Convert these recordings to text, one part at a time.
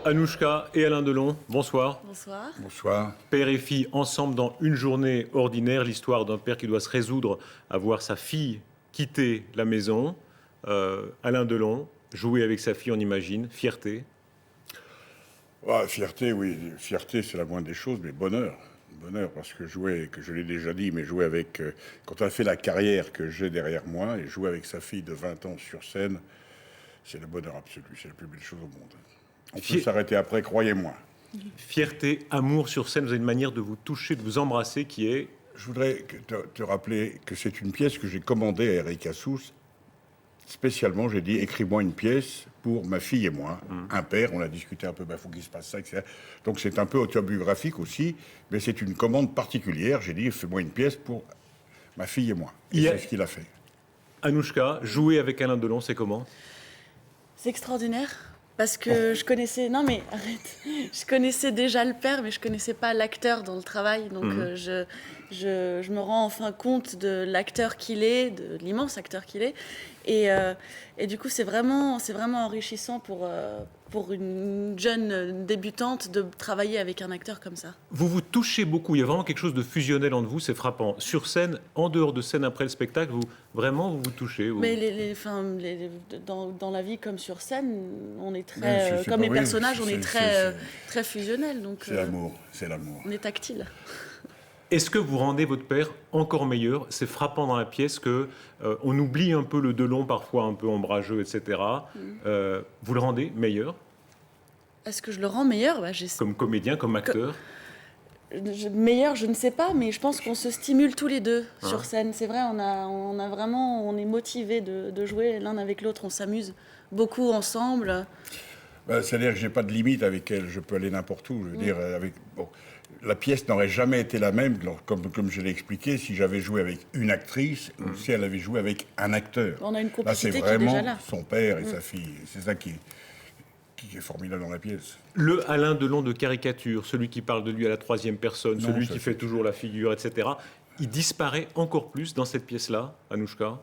Anouchka et Alain Delon, bonsoir. Bonsoir. Bonsoir. Père et fille ensemble dans une journée ordinaire, l'histoire d'un père qui doit se résoudre à voir sa fille quitter la maison. Alain Delon, jouer avec sa fille, on imagine, fierté. Ah, fierté, oui. Fierté, c'est la moindre des choses, mais bonheur. Bonheur, parce que jouer, que je l'ai déjà dit, mais jouer avec... quand on a fait la carrière que j'ai derrière moi, et jouer avec sa fille de 20 ans sur scène, c'est le bonheur absolu. C'est la plus belle chose au monde. On peut s'arrêter après, croyez-moi. Fierté, amour sur scène, vous avez une manière de vous toucher, de vous embrasser qui est... Je voudrais te rappeler que c'est une pièce que j'ai commandée à Eric Assous. Spécialement, j'ai dit, écris-moi une pièce pour ma fille et moi. Un père, on a discuté un peu, il faut qu'il se passe ça, etc. Donc c'est un peu autobiographique aussi, mais c'est une commande particulière. J'ai dit, fais-moi une pièce pour ma fille et moi. Et c'est ce qu'il a fait. Anouchka, jouer avec Alain Delon, c'est comment? C'est extraordinaire. Parce que je connaissais... Non mais arrête. Je connaissais déjà le père, mais je connaissais pas l'acteur dans le travail. Donc je me rends enfin compte de l'acteur qu'il est, de l'immense acteur qu'il est. Et du coup, c'est vraiment enrichissant pour une jeune débutante de travailler avec un acteur comme ça. Vous vous touchez beaucoup, il y a vraiment quelque chose de fusionnel entre vous, c'est frappant. Sur scène, en dehors de scène, après le spectacle, vous vous touchez. Mais dans la vie comme sur scène, on est très... comme les personnages, on est très fusionnels. Donc, c'est l'amour, c'est l'amour. On est tactile. Est-ce que vous rendez votre père encore meilleur? C'est frappant dans la pièce que on oublie un peu le Delon, parfois un peu ombrageux, etc. Vous le rendez meilleur? Est-ce que je le rends meilleur? Comme comédien, comme acteur? Meilleur, je ne sais pas, mais je pense qu'on se stimule tous les deux sur scène. C'est vrai, on est motivés de jouer l'un avec l'autre, on s'amuse beaucoup ensemble. C'est-à-dire que j'ai pas de limite avec elle, je peux aller n'importe où. Je veux dire, la pièce n'aurait jamais été la même, comme je l'ai expliqué, si j'avais joué avec une actrice ou si elle avait joué avec un acteur. On a une là, c'est complicité qui est déjà vraiment là. son père et sa fille. C'est ça qui est formidable dans la pièce. Le Alain Delon de caricature, celui qui parle de lui à la troisième personne, Non, celui ça, qui fait toujours la figure, etc. Il disparaît encore plus dans cette pièce-là, Anouchka?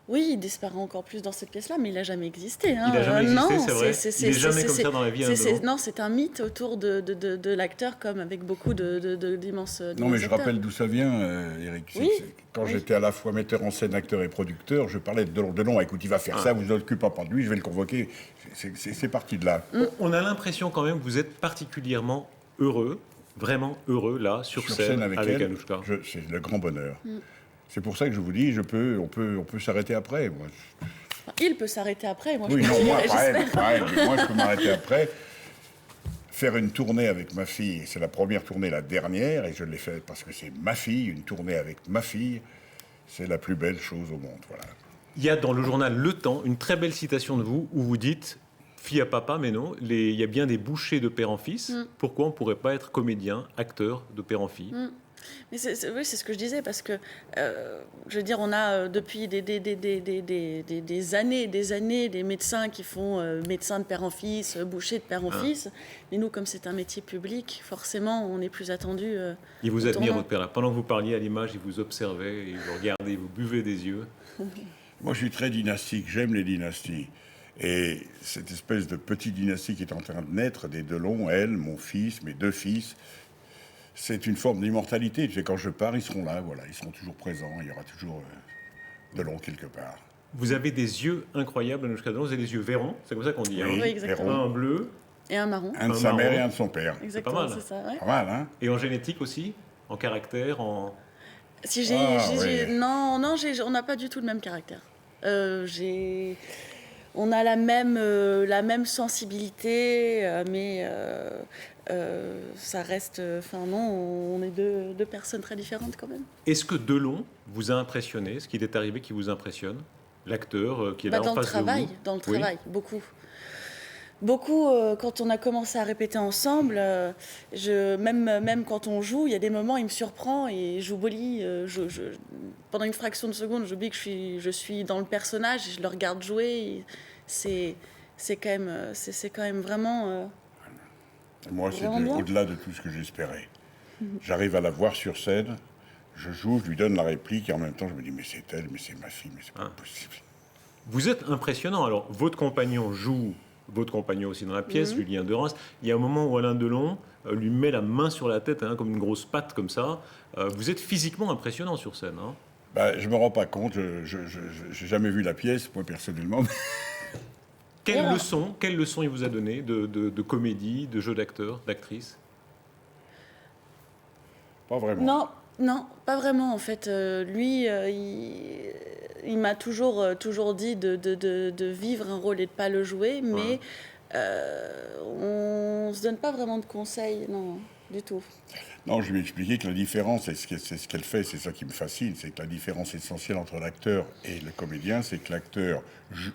Oui, il disparaît encore plus dans cette pièce-là, mais il n'a jamais existé. Il n'a jamais existé, non, c'est vrai. Il n'est jamais comme ça dans la vie. Non, c'est un mythe autour de l'acteur, comme avec beaucoup d'immenses. Non, mais je rappelle d'où ça vient, Eric. Oui. Quand j'étais à la fois metteur en scène, acteur et producteur, je parlais de Delon. Delon, écoute, il va faire ça, vous occupez pas de lui, je vais le convoquer. C'est parti de là. On a l'impression quand même que vous êtes particulièrement heureux, vraiment heureux, là, sur scène avec Anouchka. C'est le grand bonheur. C'est pour ça que je vous dis, on peut s'arrêter après. Moi. Il peut s'arrêter après. Moi, oui, non, moi, pareil, mais moi, je peux m'arrêter après. Faire une tournée avec ma fille, c'est la première tournée, la dernière, et je l'ai fait parce que c'est ma fille, une tournée avec ma fille, c'est la plus belle chose au monde. Voilà. Il y a dans le journal Le Temps une très belle citation de vous où vous dites « Fille à papa, mais non, il y a bien des bouchées de père en fils. Pourquoi on ne pourrait pas être comédien, acteur de père en fille ?» Mais oui, c'est ce que je disais, parce que, je veux dire, on a depuis des années des médecins qui font médecin de père en fils, boucher de père en fils. Mais nous, comme c'est un métier public, forcément, on est plus attendu. Il vous admire, votre père. Pendant que vous parliez à l'image, il vous observait, il vous regardait, il vous buvait des yeux. Moi, je suis très dynastique, j'aime les dynasties. Et cette espèce de petite dynastie qui est en train de naître, des Delon, elle, mon fils, mes deux fils, c'est une forme d'immortalité. Tu sais, quand je pars, ils seront là, voilà, ils seront toujours présents, il y aura toujours Delon quelque part. Vous avez des yeux incroyables, Anouchka Delon, vous avez des yeux verrons, c'est comme ça qu'on dit. Oui, exactement. Un bleu. Et un marron. Un de sa mère et un de son père. Exactement, c'est ça. Ouais. Pas mal, hein? Et en génétique aussi? En caractère, en... Non, on n'a pas du tout le même caractère. On a la même sensibilité, mais ça reste... Enfin non, on est deux personnes très différentes quand même. Est-ce que Delon vous a impressionné? Est-ce qu'il est arrivé qui vous impressionne? L'acteur qui est là en face de vous? Dans le travail, beaucoup. Beaucoup, quand on a commencé à répéter ensemble, même quand on joue, il y a des moments, il me surprend et j'oublie, pendant une fraction de seconde, j'oublie que je suis dans le personnage et je le regarde jouer. C'est quand même vraiment... Moi, c'est au-delà de tout ce que j'espérais. J'arrive à la voir sur scène, je joue, je lui donne la réplique et en même temps, je me dis, mais c'est elle, mais c'est ma fille, mais c'est pas possible. Vous êtes impressionnant. Alors, votre compagnon joue votre compagnon aussi dans la pièce, Julien de Reims. Il y a un moment où Alain Delon lui met la main sur la tête, hein, comme une grosse patte comme ça. Vous êtes physiquement impressionnant sur scène. Hein. Bah, je me rends pas compte, je n'ai jamais vu la pièce, moi personnellement. Quelle leçon il vous a donné de comédie, de jeu d'acteur, d'actrice? Pas vraiment. Non, non, pas vraiment en fait. Lui, il m'a toujours dit de vivre un rôle et de pas le jouer, mais on se donne pas vraiment de conseils, non, du tout. Non, je lui ai expliqué que la différence, c'est ce qu'elle fait, c'est ça qui me fascine, c'est que la différence essentielle entre l'acteur et le comédien, c'est que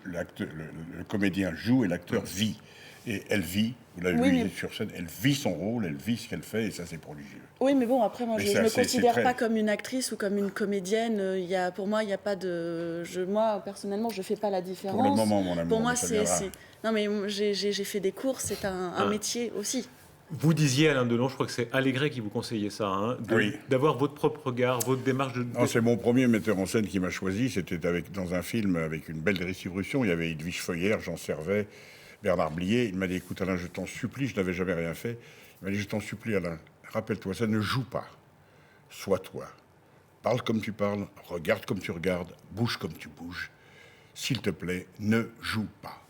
le comédien joue et l'acteur vit. Et elle vit, vous l'avez vu sur scène, elle vit son rôle, elle vit ce qu'elle fait, et ça c'est prodigieux. Oui, mais bon, après, moi, je ne me considère très... pas comme une actrice ou comme une comédienne. Pour moi, il n'y a pas de... moi, personnellement, je ne fais pas la différence. Pour le moment, mon amour. Pour moi, c'est... Non, mais j'ai fait des cours, c'est un métier aussi. Vous disiez, Alain Delon, je crois que c'est Allégret qui vous conseillait ça, hein, d'avoir votre propre regard, votre démarche de... Non, c'est mon premier metteur en scène qui m'a choisi. C'était dans un film avec une belle distribution. Il y avait Edwige Feuillère, Jean Servet, Bernard Blier. Il m'a dit, écoute Alain, je t'en supplie, je n'avais jamais rien fait. Il m'a dit, je t'en supplie Alain, rappelle-toi, ça ne joue pas. Sois toi. Parle comme tu parles, regarde comme tu regardes, bouge comme tu bouges. S'il te plaît, ne joue pas.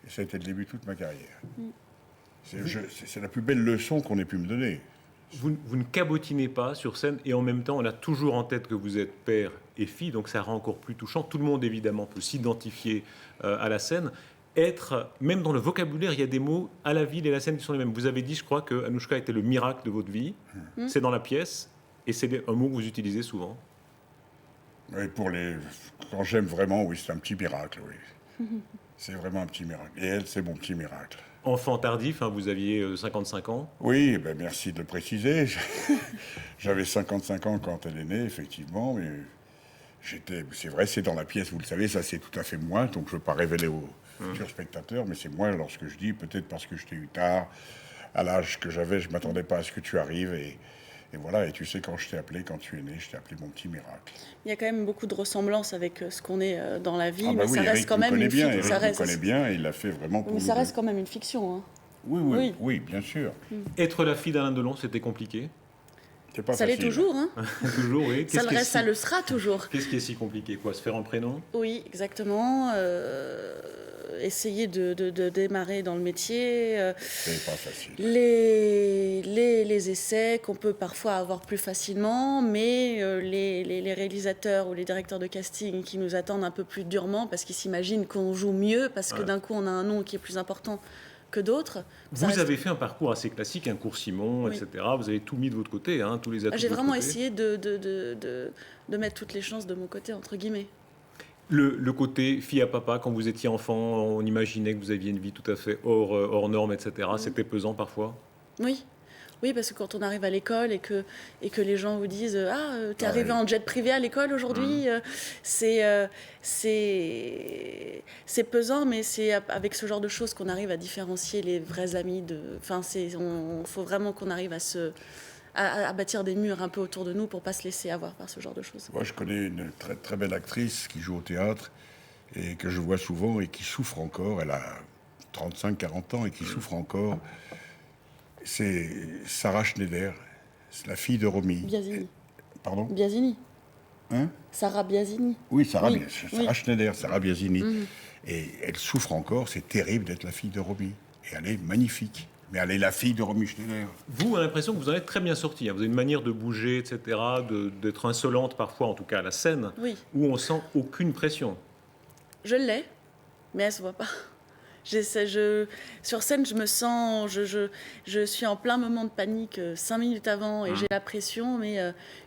Et ça a été le début de toute ma carrière. C'est la plus belle leçon qu'on ait pu me donner. Vous ne cabotinez pas sur scène et en même temps, on a toujours en tête que vous êtes père et fille, donc ça rend encore plus touchant. Tout le monde, évidemment, peut s'identifier à la scène. Même dans le vocabulaire, il y a des mots à la ville et à la scène qui sont les mêmes. Vous avez dit, je crois, que Anouchka était le miracle de votre vie. C'est dans la pièce et c'est un mot que vous utilisez souvent. Oui, quand j'aime vraiment, oui, c'est un petit miracle, oui. C'est vraiment un petit miracle. Et elle, c'est mon petit miracle. Enfant tardif, hein, vous aviez 55 ans. Oui, ben merci de le préciser. J'avais 55 ans quand elle est née, effectivement, mais c'est vrai, c'est dans la pièce, vous le savez, ça c'est tout à fait moi, donc je ne veux pas révéler aux futurs spectateurs, mais c'est moi lorsque je dis, peut-être parce que je t'ai eu tard, à l'âge que j'avais, je ne m'attendais pas à ce que tu arrives, et voilà, et tu sais, quand je t'ai appelé, quand tu es né, je t'ai appelé mon petit miracle. Il y a quand même beaucoup de ressemblances avec ce qu'on est dans la vie, Ah bah mais oui, ça reste Eric quand même une fiction. Eric me connaît bien, et il l'a fait vraiment pour mais nous ça deux. reste quand même une fiction. Hein. Oui, bien sûr. Être la fille d'Alain Delon, c'était compliqué. C'est pas ça facile. l'est toujours, hein. Toujours, oui. Ça le sera toujours. Qu'est-ce qui est si compliqué, quoi? Se faire un prénom? Oui, exactement. Essayer de démarrer dans le métier. C'est pas facile. Les essais qu'on peut parfois avoir plus facilement, mais les réalisateurs ou les directeurs de casting qui nous attendent un peu plus durement parce qu'ils s'imaginent qu'on joue mieux, parce que d'un coup on a un nom qui est plus important que d'autres. Vous avez fait un parcours assez classique, un cours Simon, etc. Vous avez tout mis de votre côté, hein, tous les atouts. J'ai vraiment essayé de mettre toutes les chances de mon côté, entre guillemets. Le côté fille à papa, quand vous étiez enfant, on imaginait que vous aviez une vie tout à fait hors norme, etc. C'était pesant parfois? Oui, parce que quand on arrive à l'école et que les gens vous disent « Ah, t'es arrivé en jet privé à l'école aujourd'hui c'est pesant, mais c'est avec ce genre de choses qu'on arrive à différencier les vrais amis. Faut vraiment qu'on arrive à bâtir des murs un peu autour de nous pour ne pas se laisser avoir par ce genre de choses. Moi, je connais une très, très belle actrice qui joue au théâtre et que je vois souvent et qui souffre encore. Elle a 35-40 ans et qui souffre encore. C'est Sarah Schneider, c'est la fille de Romy. Biasini. Pardon? Biasini. Hein? Sarah Biasini. Oui, Sarah Oui. Schneider, Sarah Biasini. Et elle souffre encore, c'est terrible d'être la fille de Romy. Et elle est magnifique. Mais elle est la fille de Romy Schneider. Vous, on a l'impression que vous en êtes très bien sorti. Vous avez une manière de bouger, etc., d'être insolente parfois, en tout cas à la scène, où on sent aucune pression. Je l'ai, mais elle se voit pas. Sur scène, je me sens, je suis en plein moment de panique 5 minutes avant et j'ai la pression, mais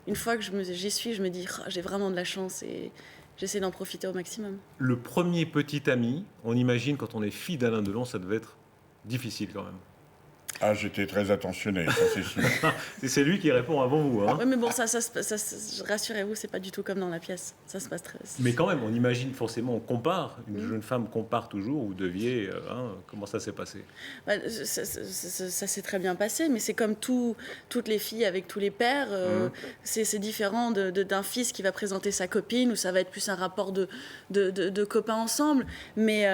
une fois que j'y suis, je me dis j'ai vraiment de la chance et j'essaie d'en profiter au maximum. Le premier petit ami, on imagine quand on est fille d'Alain Delon, ça devait être difficile quand même. Ah, j'étais très attentionné, ça c'est sûr. C'est lui qui répond avant vous. Hein. Oui, mais bon, rassurez-vous, c'est pas du tout comme dans la pièce. Ça se passe très. Mais quand même, on imagine forcément, on compare. Une jeune femme compare toujours. Vous deviez. Comment ça s'est passé? Bah, ça s'est très bien passé, mais c'est comme toutes les filles avec tous les pères. C'est différent d'un fils qui va présenter sa copine, où ça va être plus un rapport de copains ensemble. Mais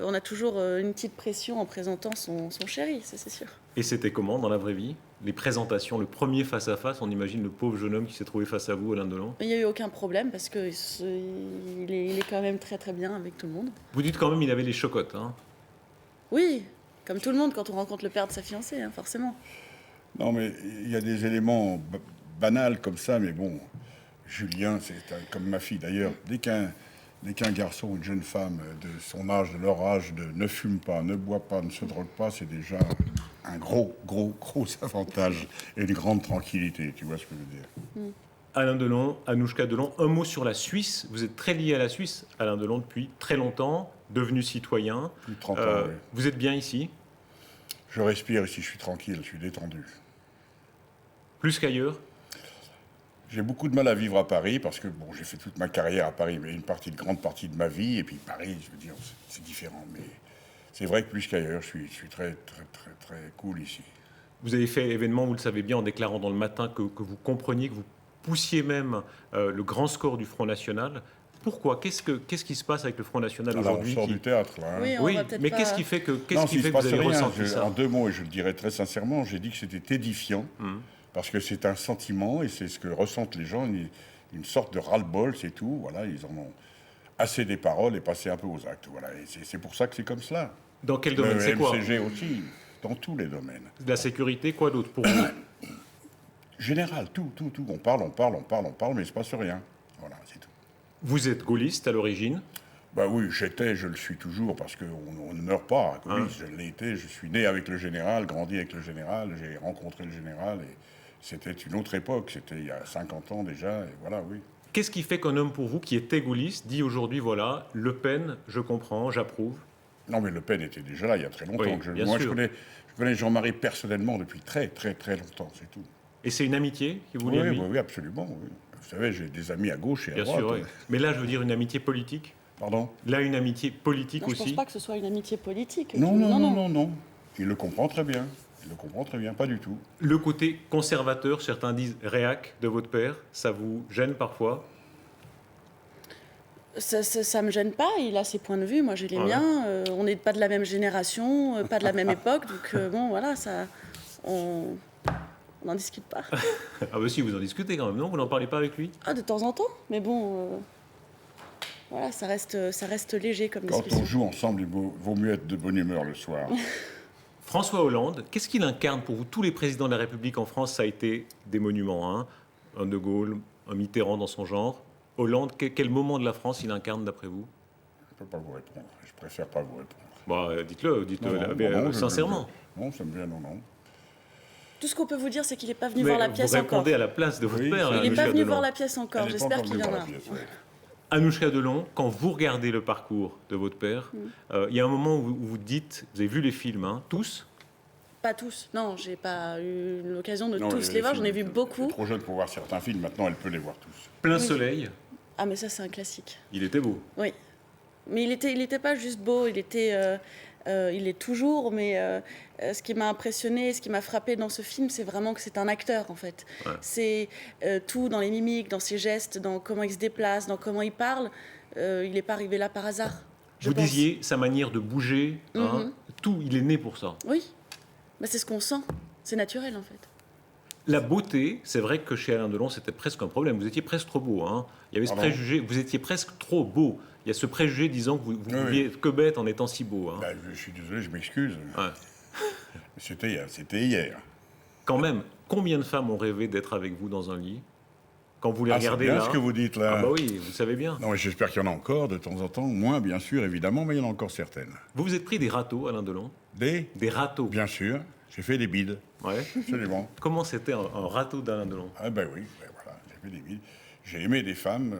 on a toujours une petite pression en présentant son chéri, ça c'est sûr. Et c'était comment dans la vraie vie? Les présentations, le premier face-à-face, on imagine le pauvre jeune homme qui s'est trouvé face à vous, Alain Delon. Il n'y a eu aucun problème parce qu'il est quand même très très bien avec tout le monde. Vous dites quand même il avait les chocottes. Hein. Oui, comme tout le monde quand on rencontre le père de sa fiancée, hein, forcément. Non, mais il y a des éléments banals comme ça, mais bon, Julien, c'est comme ma fille d'ailleurs. Dès qu'un garçon ou une jeune femme de son âge, de leur âge, ne fume pas, ne boit pas, ne se drogue pas, c'est déjà un gros avantage et une grande tranquillité, tu vois ce que je veux dire. Alain Delon, Anouchka Delon, un mot sur la Suisse. Vous êtes très lié à la Suisse, Alain Delon, depuis très longtemps, devenu citoyen. Plus de 30 ans, oui. Vous êtes bien ici? Je respire ici, je suis tranquille, je suis détendu. Plus qu'ailleurs? J'ai beaucoup de mal à vivre à Paris parce que bon, j'ai fait toute ma carrière à Paris, mais une grande partie de ma vie. Et puis Paris, je veux dire, c'est différent. Mais c'est vrai que plus qu'ailleurs, je suis très cool ici. Vous avez fait événement, vous le savez bien, en déclarant dans le matin que vous compreniez, que vous poussiez même le grand score du Front National. Pourquoi? Qu'est-ce qui se passe avec le Front National aujourd'hui? On sort du théâtre, là. Oui, Oui, mais qu'est-ce qui fait que vous avez ressenti ça? En 2 mots, et je le dirais très sincèrement, j'ai dit que c'était édifiant, parce que c'est un sentiment, et c'est ce que ressentent les gens, une sorte de ras-le-bol, c'est tout. Voilà, ils en ont assez des paroles et passé un peu aux actes. Voilà, et c'est pour ça que c'est comme cela. Dans quel domaine? C'est quoi? Le MCG aussi, dans tous les domaines. De la sécurité, quoi d'autre pour vous? Général, tout. On parle, mais il se passe rien. Voilà, c'est tout. Vous êtes gaulliste à l'origine? Bah oui, je le suis toujours, parce qu'on ne meurt pas. Oui, je l'ai été, je suis né avec le général, grandi avec le général, j'ai rencontré le général, et c'était une autre époque, c'était il y a 50 ans déjà, et voilà, oui. Qu'est-ce qui fait qu'un homme pour vous, qui était gaulliste, dit aujourd'hui, voilà, Le Pen, je comprends, j'approuve? Non, mais Le Pen était déjà là, il y a très longtemps. Oui, Moi, je connais Jean-Marie personnellement depuis très longtemps, c'est tout. Et c'est une amitié qui vous lie à lui? Oui, absolument, oui. Vous savez, j'ai des amis à gauche et à droite. Bien sûr, oui. Mais là, je veux dire une amitié politique? Pardon? Là, une amitié politique Non, aussi? je ne pense pas que ce soit une amitié politique. Non. Il le comprend très bien. Pas du tout. Le côté conservateur, certains disent réac de votre père, ça vous gêne parfois? Ça me gêne pas, il a ses points de vue, moi j'ai les miens. On n'est pas de la même génération, pas de la même époque, donc bon, voilà, on n'en discute pas. Ah bah si, vous en discutez quand même, non? Vous n'en parlez pas avec lui? Ah, de temps en temps, mais bon, voilà, ça reste léger comme Quand discussion. on joue ensemble, il vaut mieux être de bonne humeur le soir. François Hollande, qu'est-ce qu'il incarne pour vous? Tous les présidents de la République en France, ça a été des monuments, hein. Un De Gaulle, un Mitterrand dans son genre. Hollande, quel moment de la France il incarne d'après vous? Je ne peux pas vous répondre. Je préfère pas vous répondre. Bah, dites-le, sincèrement. Non, ça me vient, non. Tout ce qu'on peut vous dire, c'est qu'il n'est pas venu Mais voir la pièce vous encore. répondez à la place de votre Oui, père. c'est- Il n'est pas Anouchka venu Delon. voir la pièce encore, Elle n'est pas j'espère encore qu'il venue voir viendra. la pièce, ouais. Anouchka Delon, quand vous regardez le parcours de votre père, il y a un moment où vous dites, vous avez vu les films, hein, tous? Pas tous, non, j'ai pas eu l'occasion de Non, tous les voir, j'en ai vu Elle est beaucoup. trop jeune pour voir certains films, maintenant elle peut les voir tous. Plein Oui. soleil, Ah, mais ça, c'est un classique. il était beau. Oui. Mais il était pas juste beau, il est toujours, mais ce qui m'a impressionné, ce qui m'a frappé dans ce film, c'est vraiment que c'est un acteur, en fait. Ouais. C'est tout dans les mimiques, dans ses gestes, dans comment il se déplace, dans comment il parle. Il n'est pas arrivé là par hasard. je Vous pense. disiez sa manière de bouger, hein, tout, il est né pour ça. Oui, bah, c'est ce qu'on sent. C'est naturel, en fait. La beauté, c'est vrai que chez Alain Delon, c'était presque un problème. Vous étiez presque trop beau. Hein. Il y avait ce Pardon? préjugé, vous étiez presque trop beau. Il y a ce préjugé disant que vous Oui, pouviez que bête en étant si beau. Hein. Ben, je suis désolé, je m'excuse. Ouais. C'était hier. Quand même, combien de femmes ont rêvé d'être avec vous dans un lit? Quand vous les Ah, c'est regardez bien là. ce que vous dites là. Ah bah oui, vous savez bien. Non, mais j'espère qu'il y en a encore de temps en temps. Moins, bien sûr, évidemment, mais il y en a encore certaines. Vous vous êtes pris des râteaux, Alain Delon? Des Des râteaux. Bien sûr. J'ai fait des bides. Ouais. Absolument. Comment c'était un râteau d'Alain Delon? Ah ben oui, ben voilà, j'ai fait des bides. J'ai aimé des femmes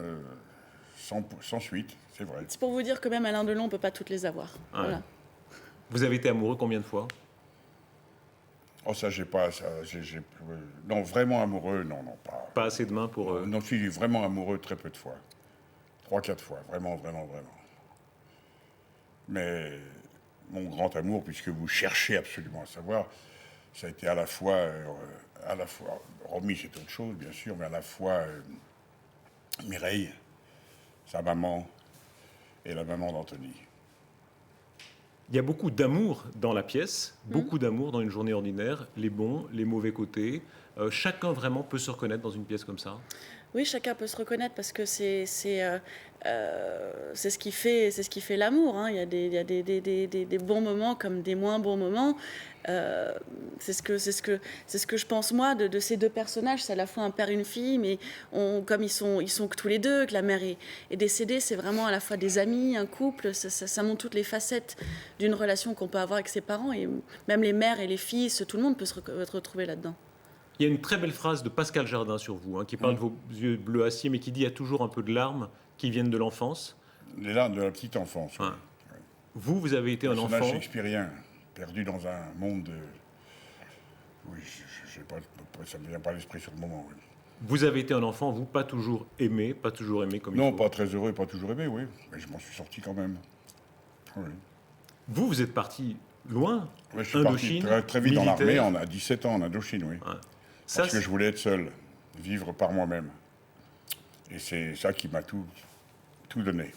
sans suite, c'est vrai. C'est pour vous dire que même Alain Delon, on ne peut pas toutes les avoir. Ouais. Voilà. Vous avez été amoureux combien de fois? Oh, ça, j'ai pas. Ça, non, vraiment amoureux, non, non, pas. Pas assez de mains pour... Non, je suis vraiment amoureux très peu de fois. 3, 4 fois, vraiment, vraiment, vraiment. Mais mon grand amour, puisque vous cherchez absolument à savoir, ça a été à la fois Romy, c'est autre chose, bien sûr, mais à la fois Mireille, sa maman, et la maman d'Anthony. Il y a beaucoup d'amour dans la pièce, beaucoup d'amour dans une journée ordinaire, les bons, les mauvais côtés. Chacun vraiment peut se reconnaître dans une pièce comme ça. Oui, chacun peut se reconnaître parce que c'est ce qui fait l'amour. Hein. Il y a des bons moments comme des moins bons moments. C'est ce que je pense moi de ces deux personnages. C'est à la fois un père et une fille, mais comme ils sont que tous les deux, que la mère est décédée, c'est vraiment à la fois des amis, un couple. Ça montre toutes les facettes d'une relation qu'on peut avoir avec ses parents, et même les mères et les fils, tout le monde peut se retrouver là-dedans. Il y a une très belle phrase de Pascal Jardin sur vous, qui parle de vos yeux bleus acier, mais qui dit qu'il y a toujours un peu de larmes qui viennent de l'enfance. Les larmes de la petite enfance. Oui. Vous avez été un enfant shakespearien, perdu dans un monde de... Oui, je sais pas, ça ne me vient pas à l'esprit sur le moment. Oui. Vous avez été un enfant, vous, pas toujours aimé comme il faut. Non, pas très heureux, pas toujours aimé, oui. Mais je m'en suis sorti quand même. Oui. Vous êtes parti loin, Ouais, je suis Indochine, parti très vite militaire. dans l'armée, à 17 ans en Indochine, oui. Ouais. Parce que je voulais être seul, vivre par moi-même. Et c'est ça qui m'a tout donné.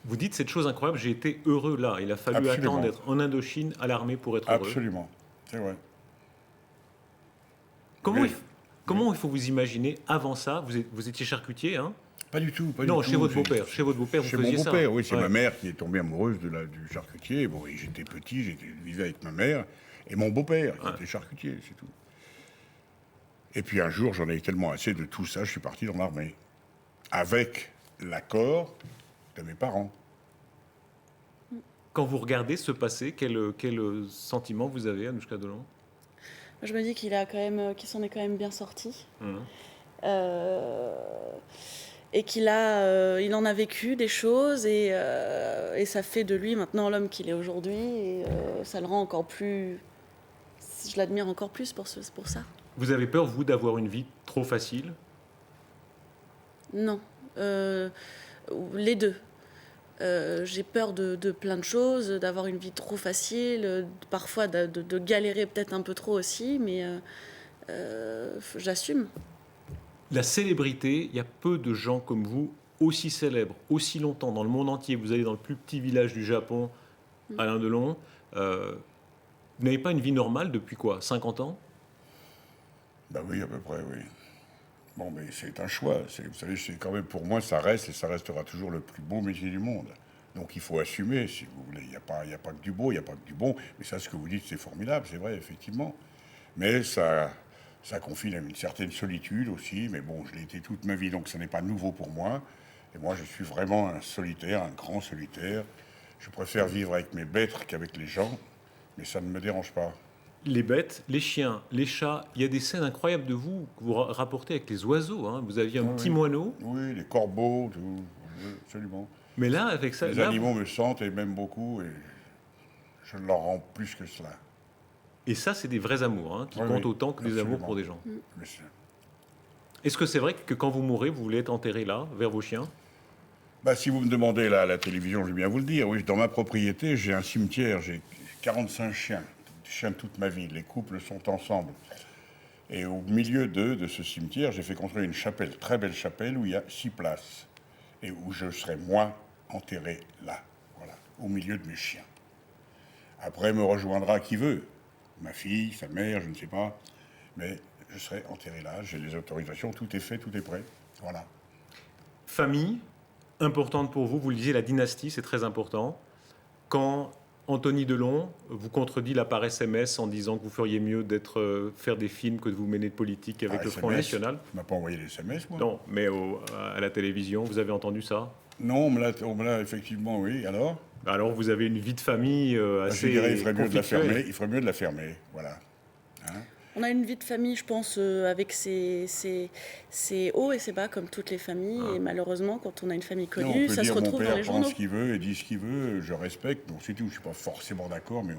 Vous dites cette chose incroyable, j'ai été heureux là. Il a fallu Absolument. attendre d'être en Indochine, à l'armée, pour être heureux. Absolument, c'est vrai. Comment il faut vous imaginer avant ça? Vous étiez charcutier, hein? Pas du tout. Non, chez votre beau-père. Chez votre beau-père, vous Chez faisiez mon ça. beau-père, oui. C'est Ouais. ma mère qui est tombée amoureuse du charcutier. Bon, et j'étais petit, je vivais avec ma mère et mon beau-père qui était charcutier, c'est tout. Et puis un jour, j'en ai eu tellement assez de tout ça, je suis parti dans l'armée. Avec l'accord de mes parents. Quand vous regardez ce passé, quel sentiment vous avez, Anouchka Delon? Je me dis qu'il s'en est quand même bien sorti. Mmh. Et il en a vécu des choses, et ça fait de lui maintenant l'homme qu'il est aujourd'hui, et ça le rend encore plus... Je l'admire encore plus pour ça. Vous avez peur, vous, d'avoir une vie trop facile? Non. Les deux. J'ai peur de plein de choses, d'avoir une vie trop facile, parfois de galérer peut-être un peu trop aussi, mais j'assume. La célébrité, il y a peu de gens comme vous, aussi célèbres, aussi longtemps dans le monde entier. Vous allez dans le plus petit village du Japon, Alain Delon. Vous n'avez pas une vie normale depuis quoi, 50 ans? Ben oui, à peu près, oui. Bon, mais c'est un choix. Vous savez, c'est quand même, pour moi, ça reste et ça restera toujours le plus beau métier du monde. Donc il faut assumer, si vous voulez. Il n'y a pas que du beau, il n'y a pas que du bon. Mais ça, ce que vous dites, c'est formidable, c'est vrai, effectivement. Mais ça confine à une certaine solitude aussi. Mais bon, je l'ai été toute ma vie, donc ce n'est pas nouveau pour moi. Et moi, je suis vraiment un solitaire, un grand solitaire. Je préfère vivre avec mes bêtes qu'avec les gens. Mais ça ne me dérange pas. Les bêtes, les chiens, les chats, il y a des scènes incroyables de vous que vous rapportez avec les oiseaux. Vous aviez un petit moineau. Oui, les corbeaux, tout, absolument. Mais là, avec ça... Les animaux me sentent et m'aiment beaucoup, et je leur rends plus que cela. Et ça, c'est des vrais amours, qui comptent autant que des amours pour des gens. Est-ce que c'est vrai que quand vous mourrez, vous voulez être enterré là, vers vos chiens? Si vous me demandez là, à la télévision, je vais bien vous le dire. Oui, dans ma propriété, j'ai un cimetière, j'ai 45 chiens. Chiens de toute ma vie, les couples sont ensemble. Et au milieu de ce cimetière, j'ai fait construire une chapelle, très belle chapelle, où il y a 6 places. Et où je serai, moi, enterré là, voilà, au milieu de mes chiens. Après, me rejoindra qui veut. Ma fille, sa mère, je ne sais pas. Mais je serai enterré là, j'ai les autorisations, tout est fait, tout est prêt. Voilà. Famille, importante pour vous, vous le disiez, la dynastie, c'est très important. Quand Anthony Delon vous contredit là par SMS en disant que vous feriez mieux faire des films que de vous mêler de politique avec le Front National. Tu m'as pas envoyé des SMS, moi? Non, mais à la télévision, vous avez entendu ça? Non, on me l'a effectivement, oui. Alors vous avez une vie de famille assez je dirais, il ferait mieux de la conflictuelle. fermer. Il ferait mieux de la fermer, voilà. Hein? On a une vie de famille, je pense, avec ses hauts et ses bas, comme toutes les familles. Et malheureusement, quand on a une famille Non, connue, on peut ça se dire retrouve mon dans les père journaux. pense ce qu'il veut et dit ce qu'il veut, je respecte. Bon, c'est tout, je ne suis pas forcément d'accord, mais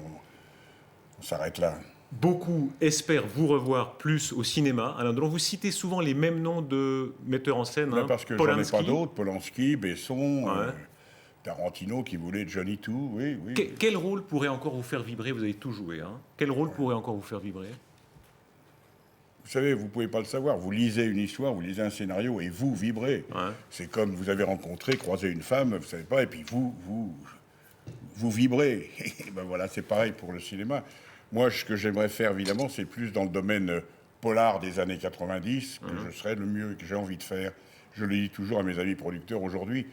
on s'arrête là. Beaucoup espèrent vous revoir plus au cinéma. Alain Delon, vous citez souvent les mêmes noms de metteurs en scène. Ben, parce que j'en ai Polanski. pas d'autres. Polanski, Besson, Ouais. Tarantino qui voulait Johnny Two. Oui, oui. Quel rôle pourrait encore vous faire vibrer? Vous avez tout joué. Hein. Quel rôle pourrait encore vous faire vibrer? Vous savez, vous ne pouvez pas le savoir. Vous lisez une histoire, vous lisez un scénario et vous vibrez. Ouais. C'est comme vous avez rencontré, croisé une femme, vous ne savez pas, et puis vous vibrez. Et ben voilà, c'est pareil pour le cinéma. Moi, ce que j'aimerais faire, évidemment, c'est plus dans le domaine polar des années 90, que je serais le mieux, que j'ai envie de faire. Je le dis toujours à mes amis producteurs aujourd'hui,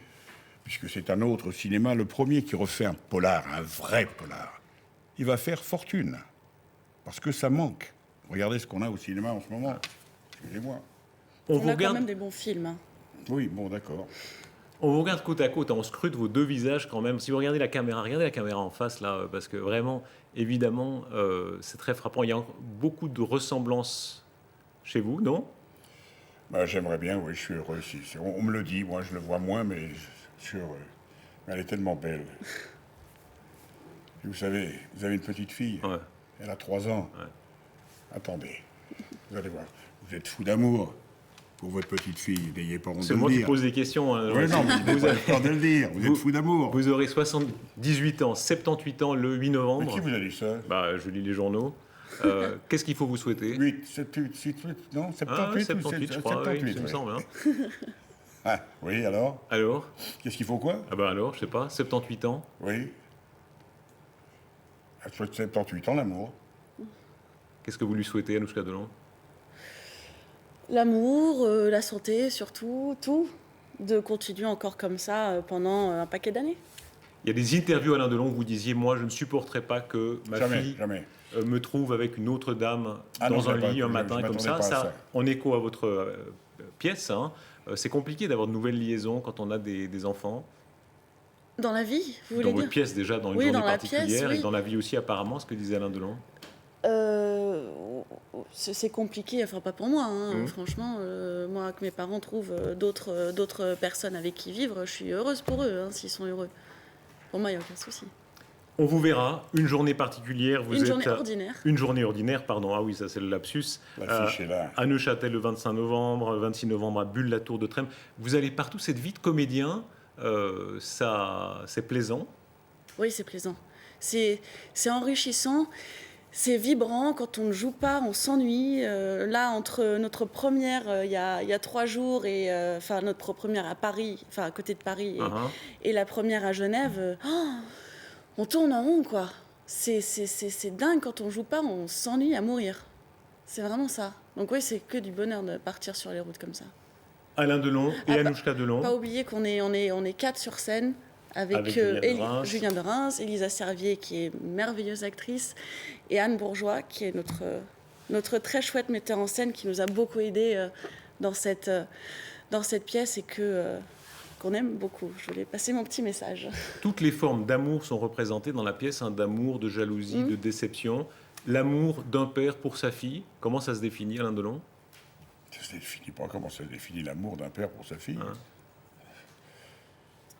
puisque c'est un autre cinéma, le premier qui refait un polar, un vrai polar, il va faire fortune, parce que ça manque. Regardez ce qu'on a au cinéma en ce moment. Excusez-moi. On On vous a quand regarde, même des bons films. Hein. Oui, bon, d'accord. on vous regarde côte à côte, on scrute vos deux visages quand même. Si vous regardez la caméra en face là, parce que vraiment, évidemment, c'est très frappant. Il y a beaucoup de ressemblances chez vous, non? Bah, j'aimerais bien, oui, je suis heureux. On me le dit, moi je le vois moins, mais je suis heureux. Mais elle est tellement belle. Et vous savez, vous avez une petite fille, Ouais. elle a 3 ans. Ouais. Attendez, vous allez voir, vous êtes fou d'amour pour votre petite fille, n'ayez pas honte de C'est le moi qui dire. peur des questions. Hein. Oui, non, mais vous avez peur de le dire, vous êtes fou d'amour. Vous aurez 78 ans, 78 ans le 8 Mais novembre. qui vous a dit ça? Bah, je lis les journaux. Qu'est-ce qu'il faut vous souhaiter? 8, 7, 8, non, 78 Ah, ou 78, je crois, oui, 78, il me oui. semble. Hein. Ah, oui, alors? Alors? Qu'est-ce qu'il faut quoi? Ah bah alors, je sais pas, 78 ans. Oui. À 78 ans, l'amour. Qu'est-ce que vous lui souhaitez, Anouchka Delon? L'amour, la santé, surtout, tout. De continuer encore comme ça pendant un paquet d'années. Il y a des interviews, Alain Delon, où vous disiez, moi, je ne supporterai pas que ma Jamais, fille jamais. me trouve avec une autre dame Ah dans non, un je lit un je matin comme m'attendais ça. pas à ça. En écho à votre pièce, hein, c'est compliqué d'avoir de nouvelles liaisons quand on a des enfants. Dans la vie, vous Dans voulez votre dire pièce déjà, dans une Oui, journée dans la particulière, pièce, oui. et dans la vie aussi apparemment, ce que disait Alain Delon. C'est compliqué, enfin pas pour moi, hein. Mmh. Franchement, moi que mes parents trouvent d'autres personnes avec qui vivre, je suis heureuse pour eux, hein, s'ils sont heureux. Pour moi, il n'y a aucun souci. On vous verra, une journée particulière. Vous Une êtes, journée ordinaire. Une journée ordinaire, pardon. Ah oui, ça c'est le lapsus. L'affiche est là. À Neuchâtel le 25 novembre, le 26 novembre à Bulle, la Tour de Trême. Vous allez partout, cette vie de comédien, ça, c'est plaisant. Oui, c'est plaisant. C'est enrichissant. C'est vibrant. Quand on ne joue pas, on s'ennuie. Là, entre notre première, il y a 3 jours, et enfin notre première à Paris, enfin à côté de Paris, Uh-huh. et la première à Genève, on tourne en rond, quoi. C'est dingue, quand on joue pas, on s'ennuie à mourir. C'est vraiment ça. Donc oui, c'est que du bonheur de partir sur les routes comme ça. Alain Delon et Ah, Anouchka Delon. Pas oublier qu'on est 4 sur scène, avec Julien de Reims, Elisa Servier, qui est une merveilleuse actrice, et Anne Bourgeois, qui est notre très chouette metteur en scène, qui nous a beaucoup aidés dans cette pièce, et qu'on aime beaucoup. Je voulais passer mon petit message. Toutes les formes d'amour sont représentées dans la pièce, hein, d'amour, de jalousie, de déception. L'amour d'un père pour sa fille, comment ça se définit, Alain Delon? Ça se définit pas. Comment ça définit l'amour d'un père pour sa fille? Hein.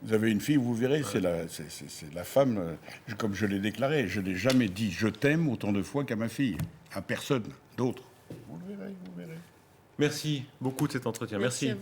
Vous avez une fille, vous verrez, c'est la femme, comme je l'ai déclaré, je n'ai jamais dit je t'aime autant de fois qu'à ma fille, à personne d'autre. Vous le verrez, vous verrez. Merci beaucoup de cet entretien. Merci à vous.